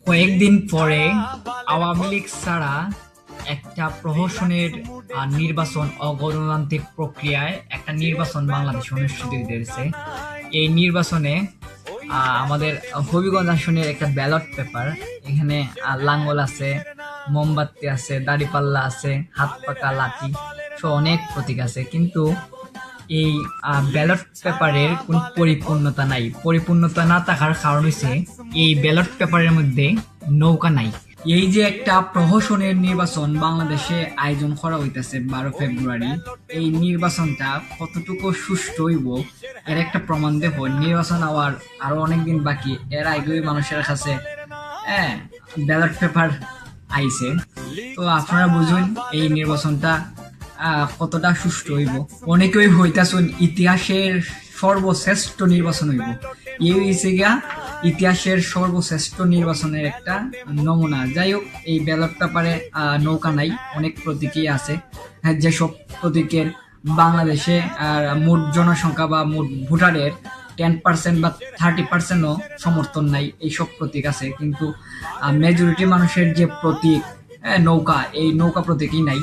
কয়েকদিন পরে আওয়ামী লীগ ছাড়া একটা প্রহসনের নির্বাচন অগণতান্ত্রিক প্রক্রিয়ায় একটা নির্বাচন বাংলাদেশে অনুষ্ঠিত হয়েছে। এই নির্বাচনে আমাদের হবিগঞ্জ আসনের একটা ব্যালট পেপার, এখানে লাঙ্গল আছে, মোমবাতি আছে, দাড়িপাল্লা আছে, হাত পাকা লাঠি সহ অনেক প্রতীক আছে, কিন্তু এই ব্যালট পেপারের কোন পরিপূর্ণতা নাই। পরিপূর্ণতা না থাকার কারণ হচ্ছে এই ব্যালট পেপারের মধ্যে নৌকা নাই। এই যে একটা প্রহসনের নির্বাচন বাংলাদেশে আয়োজন করা হইতেছে 12 ফেব্রুয়ারি, এই নির্বাচনটা কতটুকু সুষ্ঠু হইব এর একটা প্রমাণ দেব। নির্বাচন হওয়ার আরো অনেকদিন বাকি, এর আগেই মানুষের কাছে হ্যাঁ ব্যালট পেপার আইছে। তো আপনারা বুঝুন এই নির্বাচনটা কতটা সুষ্ঠু হইব। অনেকেই হইতাছেন ইতিহাসের সর্বশ্রেষ্ঠ নির্বাচন হইব, এই হইছে গিয়া ইতিহাসের সর্বশ্রেষ্ঠ নির্বাচনের একটা নমুনা। যাই হোক, এই ব্যালট পেপারে নৌকা নাই, অনেক প্রতীকই আছে। হ্যাঁ, যেসব প্রতীকের বাংলাদেশে মোট জনসংখ্যা বা মোট ভোটারের 10% বা 30%ও সমর্থন নাই, এইসব প্রতীক আছে। কিন্তু মেজরিটি মানুষের যে প্রতীক নৌকা, এই নৌকা প্রতীকই নাই।